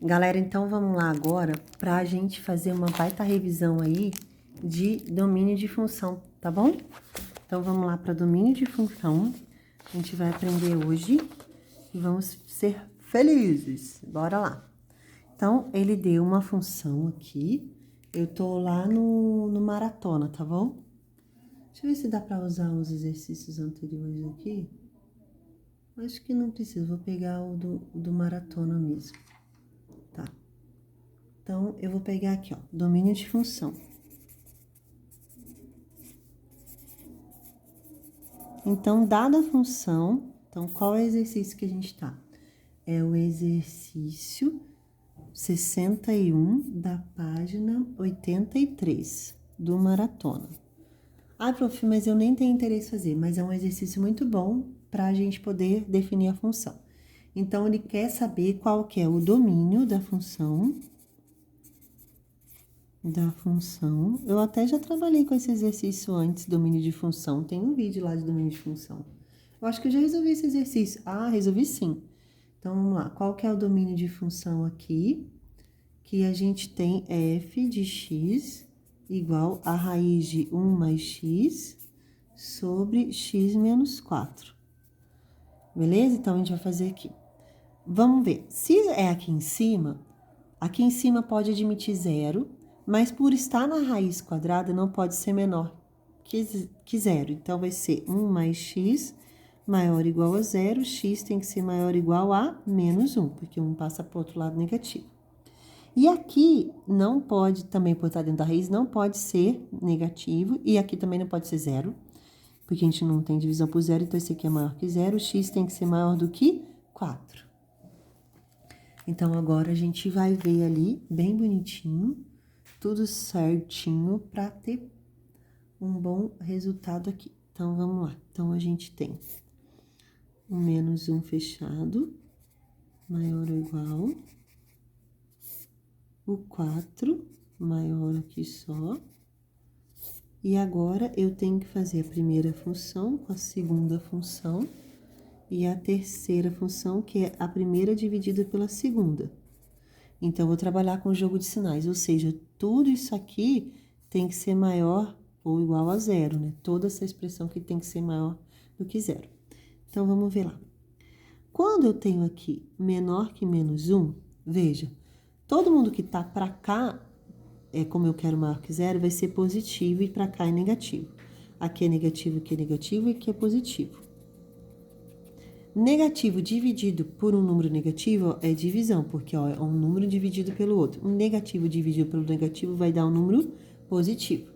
Galera, então vamos lá agora para a gente fazer uma baita revisão aí de domínio de função, tá bom? Então vamos lá para domínio de função. A gente vai aprender hoje e vamos ser felizes. Bora lá. Então, ele deu uma função aqui. Eu tô lá no maratona, tá bom? Deixa eu ver se dá para usar os exercícios anteriores aqui. Acho que não precisa, vou pegar o do maratona mesmo. Tá. Então, eu vou pegar aqui, ó, domínio de função. Então, dada a função, então, qual é o exercício que a gente tá? É o exercício 61 da página 83 do maratona. Ah, prof, mas eu nem tenho interesse em fazer, mas é um exercício muito bom para a gente poder definir a função. Então, ele quer saber qual que é o domínio da função. Eu até já trabalhei com esse exercício antes, domínio de função. Tem um vídeo lá de domínio de função. Eu acho que eu já resolvi esse exercício. Ah, resolvi sim. Então, vamos lá. Qual que é o domínio de função aqui? Que a gente tem f de x igual a raiz de 1 mais x sobre x menos 4. Beleza? Então, a gente vai fazer aqui. Vamos ver. Se é aqui em cima pode admitir zero, mas por estar na raiz quadrada não pode ser menor que zero. Então, vai ser 1 mais x maior ou igual a zero, x tem que ser maior ou igual a menos 1, porque 1 passa para o outro lado negativo. E aqui não pode, também por estar dentro da raiz, não pode ser negativo, e aqui também não pode ser zero, porque a gente não tem divisão por zero, então esse aqui é maior que zero, x tem que ser maior do que 4. Então, agora a gente vai ver ali, bem bonitinho, tudo certinho, para ter um bom resultado aqui. Então, vamos lá. Então, a gente tem o menos 1 fechado, maior ou igual, o 4, maior aqui só. E agora, eu tenho que fazer a primeira função com a segunda função e a terceira função, que é a primeira dividida pela segunda. Então, eu vou trabalhar com o jogo de sinais, ou seja, tudo isso aqui tem que ser maior ou igual a zero, né? Toda essa expressão aqui tem que ser maior do que zero. Então, vamos ver lá. Quando eu tenho aqui menor que menos 1, veja, todo mundo que tá para cá, como eu quero maior que zero, vai ser positivo e para cá é negativo. Aqui é negativo, aqui é negativo e aqui é positivo. Negativo dividido por um número negativo ó, é divisão, porque ó, é um número dividido pelo outro. Um negativo dividido pelo negativo vai dar um número positivo.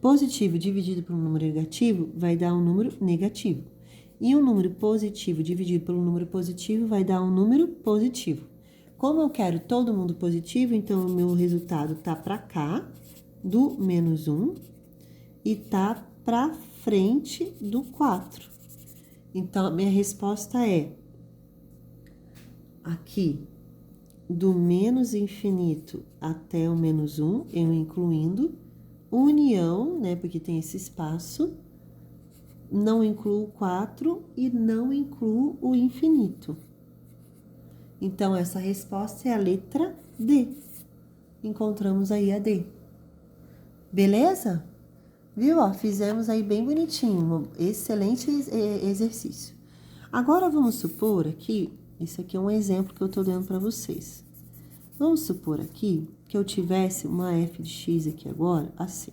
Positivo dividido por um número negativo vai dar um número negativo. E um número positivo dividido pelo número positivo vai dar um número positivo. Como eu quero todo mundo positivo, então o meu resultado tá para cá, do menos 1, e tá para frente do 4. Então, a minha resposta é aqui, do menos infinito até o menos 1, eu incluindo, união, né, porque tem esse espaço, não incluo o 4 e não incluo o infinito. Então, essa resposta é a letra D. Encontramos aí a D. Beleza? Viu? Ó, fizemos aí bem bonitinho, um excelente exercício. Agora, vamos supor aqui, esse aqui é um exemplo que eu tô dando para vocês. Vamos supor aqui que eu tivesse uma f de x aqui agora, assim.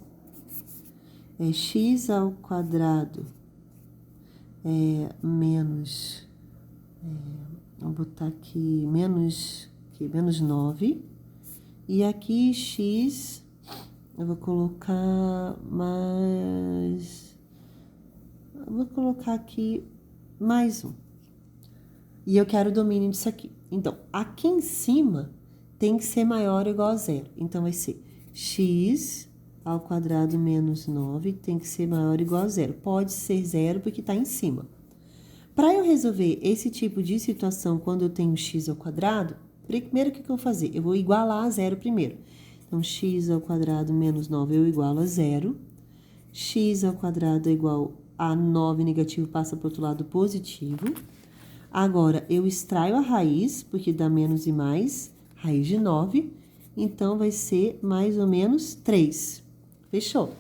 É x ao quadrado menos... vou botar aqui menos 9. E aqui x... eu vou colocar mais... eu vou colocar aqui mais 1. E eu quero o domínio disso aqui. Então, aqui em cima tem que ser maior ou igual a zero. Então, vai ser x ao quadrado menos 9 tem que ser maior ou igual a zero. Pode ser zero porque está em cima. Para eu resolver esse tipo de situação quando eu tenho x ao quadrado, primeiro o que eu vou fazer? Eu vou igualar a zero primeiro. Então, x ao quadrado menos 9 eu igualo a zero. X ao quadrado é igual a 9 negativo, passa para o outro lado positivo. Agora, eu extraio a raiz, porque dá menos e mais. raiz de 9, então vai ser mais ou menos 3. Fechou?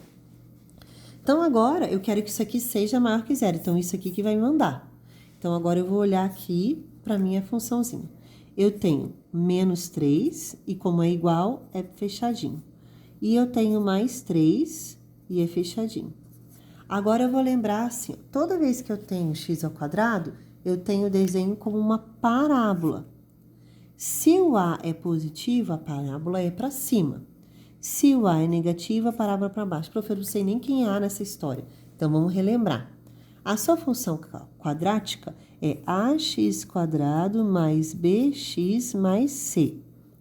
Então, agora, eu quero que isso aqui seja maior que zero. Então, isso aqui que vai me mandar. Então, agora eu vou olhar aqui para minha funçãozinha. Eu tenho menos 3, e como é igual, é fechadinho. E eu tenho mais 3, e é fechadinho. Agora, eu vou lembrar assim, toda vez que eu tenho x ao quadrado, eu tenho o desenho como uma parábola. Se o a é positivo, a parábola é para cima. Se o a é negativo, a parábola para baixo. Professor, não sei nem quem é a nessa história. Então, vamos relembrar. A sua função quadrática é ax quadrado mais bx mais c.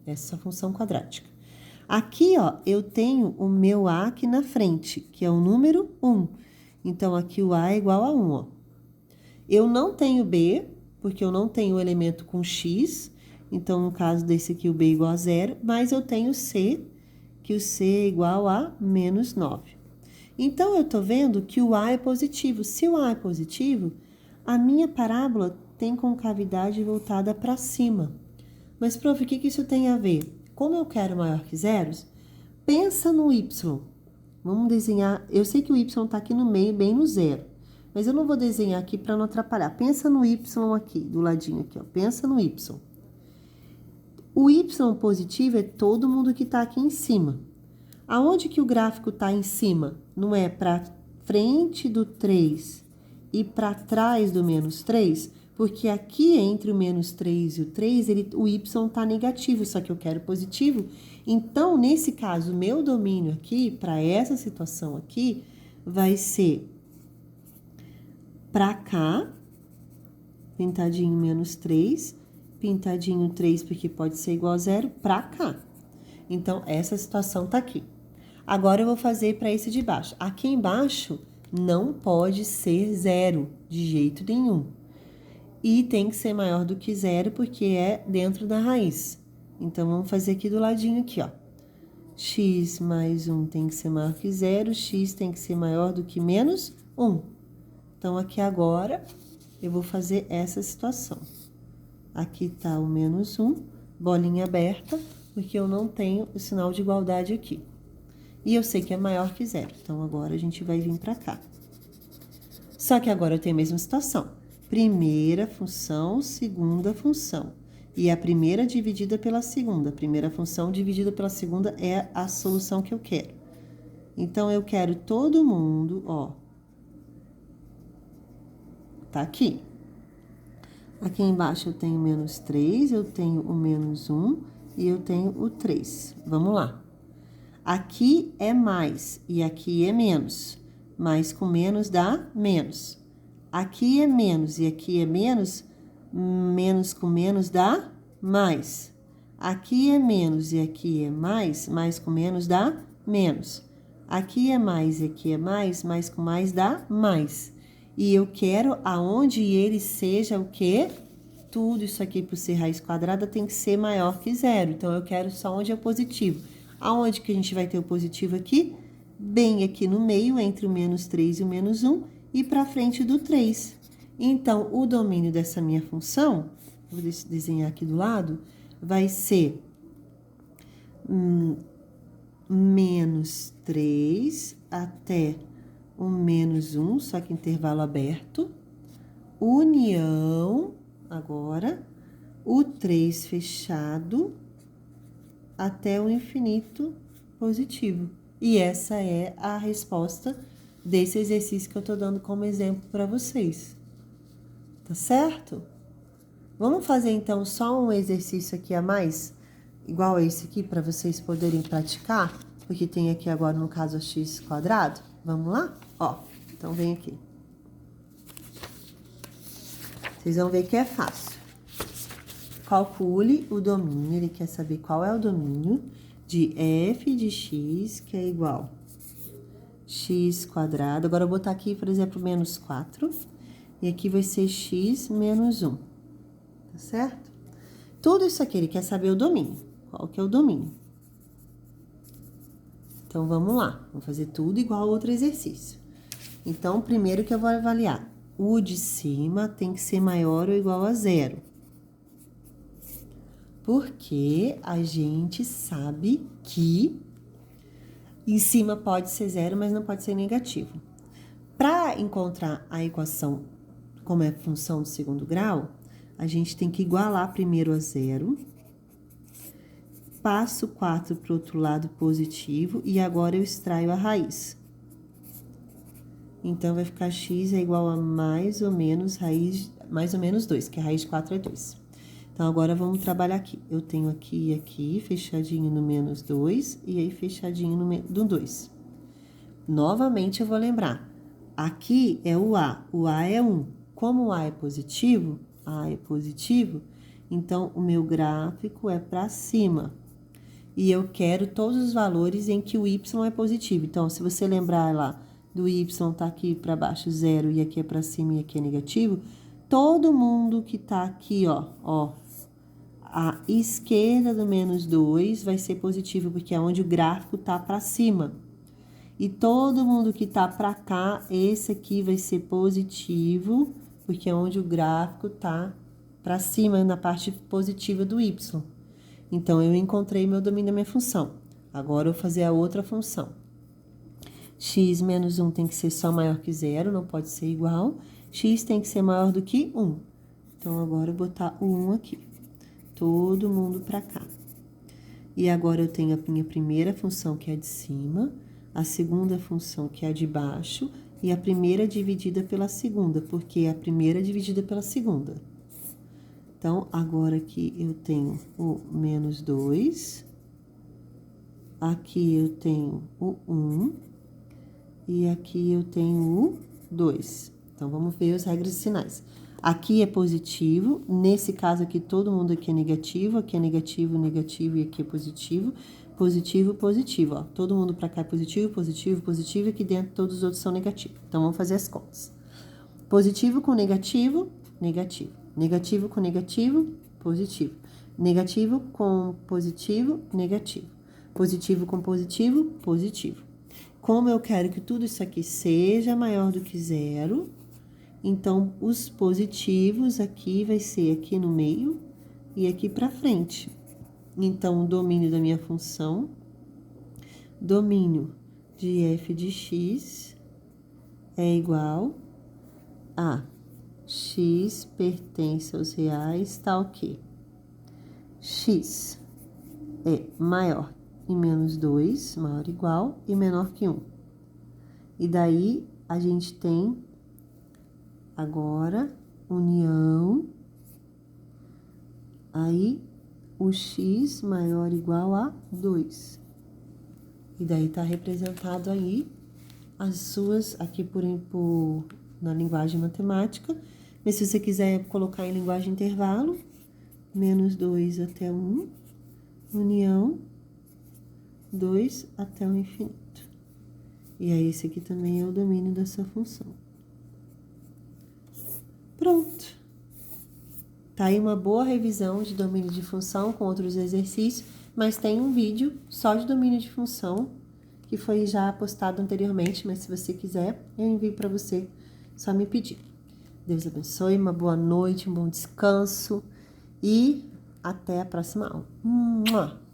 Essa é a função quadrática. Aqui, ó, eu tenho o meu a aqui na frente, que é o número 1. Então, aqui o a é igual a 1, ó. Eu não tenho b, porque eu não tenho o elemento com x. Então, no caso desse aqui, o b é igual a 0. Mas eu tenho c, que o c é igual a menos 9. Então, eu tô vendo que o a é positivo. Se o a é positivo, a minha parábola tem concavidade voltada para cima. Mas, prof, o que isso tem a ver? Como eu quero maior que zeros, pensa no y. Vamos desenhar. Eu sei que o y está aqui no meio, bem no zero. Mas eu não vou desenhar aqui para não atrapalhar. Pensa no y aqui, do ladinho aqui, ó. Pensa no y. O y positivo é todo mundo que está aqui em cima. Aonde que o gráfico está em cima? Não é para frente do 3 e para trás do menos 3? Porque aqui, entre o menos 3 e o 3, o y está negativo, só que eu quero positivo. Então, nesse caso, o meu domínio aqui, para essa situação aqui, vai ser para cá, pintadinho menos 3, pintadinho 3, porque pode ser igual a 0, para cá. Então, essa situação tá aqui. Agora, eu vou fazer para esse de baixo. Aqui embaixo, não pode ser 0, de jeito nenhum. E tem que ser maior do que 0, porque é dentro da raiz. Então, vamos fazer aqui do ladinho aqui, ó. X mais 1 tem que ser maior que 0, x tem que ser maior do que menos 1. Então, aqui agora, eu vou fazer essa situação. Aqui tá o menos 1, bolinha aberta, porque eu não tenho o sinal de igualdade aqui. E eu sei que é maior que 0, então agora a gente vai vir para cá. Só que agora eu tenho a mesma situação. Primeira função, segunda função. E a primeira dividida pela segunda. A primeira função dividida pela segunda é a solução que eu quero. Então, eu quero todo mundo, ó. Tá aqui. Aqui embaixo eu tenho menos 3, eu tenho o menos 1 e eu tenho o 3. Vamos lá. Aqui é mais e aqui é menos. Mais com menos dá menos. Aqui é menos e aqui é menos. Menos com menos dá mais. Aqui é menos e aqui é mais. Mais com menos dá menos. Aqui é mais e aqui é mais. Mais com mais dá mais. E eu quero aonde ele seja o quê? Tudo isso aqui, por ser raiz quadrada, tem que ser maior que 0. Então, eu quero só onde é positivo. Aonde que a gente vai ter o positivo aqui? Bem aqui no meio, entre o menos 3 e o menos 1, e para frente do 3. Então, o domínio dessa minha função, vou desenhar aqui do lado, vai ser menos 3 até o menos 1, só que intervalo aberto, união, agora, o 3 fechado, até o infinito positivo. E essa é a resposta desse exercício que eu tô dando como exemplo para vocês. Tá certo? Vamos fazer, então, só um exercício aqui a mais, igual a esse aqui, para vocês poderem praticar, porque tem aqui agora, no caso, a x quadrado. Vamos lá? Ó, então vem aqui. Vocês vão ver que é fácil. Calcule o domínio, ele quer saber qual é o domínio de f de x, que é igual x quadrado. Agora, eu vou botar aqui, por exemplo, menos 4. E aqui vai ser x menos 1. Tá certo? Tudo isso aqui, ele quer saber o domínio. Qual que é o domínio? Então, vamos lá. Vamos fazer tudo igual ao outro exercício. Então, primeiro que eu vou avaliar. O de cima tem que ser maior ou igual a 0. Porque a gente sabe que em cima pode ser zero, mas não pode ser negativo. Para encontrar a equação como é função de segundo grau, a gente tem que igualar primeiro a zero. Passo 4 para o outro lado positivo e agora eu extraio a raiz. Então, vai ficar x é igual a mais ou menos 2, que a raiz de 4 é 2. Então, agora vamos trabalhar aqui. Eu tenho aqui e aqui, fechadinho no menos 2, e aí fechadinho no 2. Novamente, eu vou lembrar. Aqui é o A é 1. Como o A é positivo, então o meu gráfico é para cima. E eu quero todos os valores em que o y é positivo. Então, se você lembrar lá do y tá aqui para baixo 0 e aqui é para cima e aqui é negativo, todo mundo que tá aqui, ó, a esquerda do menos 2 vai ser positivo, porque é onde o gráfico tá para cima. E todo mundo que tá para cá, esse aqui vai ser positivo, porque é onde o gráfico tá para cima, na parte positiva do y. Então, eu encontrei meu domínio da minha função. Agora, eu vou fazer a outra função. X menos 1 tem que ser só maior que 0, não pode ser igual. X tem que ser maior do que 1. Então, agora eu vou botar o 1 aqui. Todo mundo para cá. E agora eu tenho a minha primeira função, que é a de cima, a segunda função, que é a de baixo, e a primeira dividida pela segunda, porque é a primeira dividida pela segunda. Então, agora aqui eu tenho o menos 2, aqui eu tenho o 1, e aqui eu tenho o 2. Então, vamos ver as regras e sinais. Aqui é positivo, nesse caso aqui todo mundo aqui é negativo e aqui é positivo, positivo, ó. Todo mundo para cá é positivo, e aqui dentro todos os outros são negativos. Então, vamos fazer as contas. Positivo com negativo, negativo. Negativo com negativo, positivo. Negativo com positivo, negativo. Positivo com positivo, positivo. Como eu quero que tudo isso aqui seja maior do que 0, então os positivos aqui vai ser aqui no meio e aqui para frente. Então, o domínio da minha função, domínio de f de x é igual a x pertence aos reais, tá o quê? X é maior e menos 2, maior ou igual, e menor que 1. E daí, a gente tem agora união, aí o x maior ou igual a 2. E daí tá representado aí as suas, aqui na linguagem matemática, mas se você quiser colocar em linguagem intervalo, menos 2 até 1, união 2 até o infinito. E aí, esse aqui também é o domínio da sua função. Pronto. Tá aí uma boa revisão de domínio de função com outros exercícios, mas tem um vídeo só de domínio de função, que foi já postado anteriormente, mas se você quiser, eu envio para você, só me pedir. Deus abençoe, uma boa noite, um bom descanso e até a próxima aula.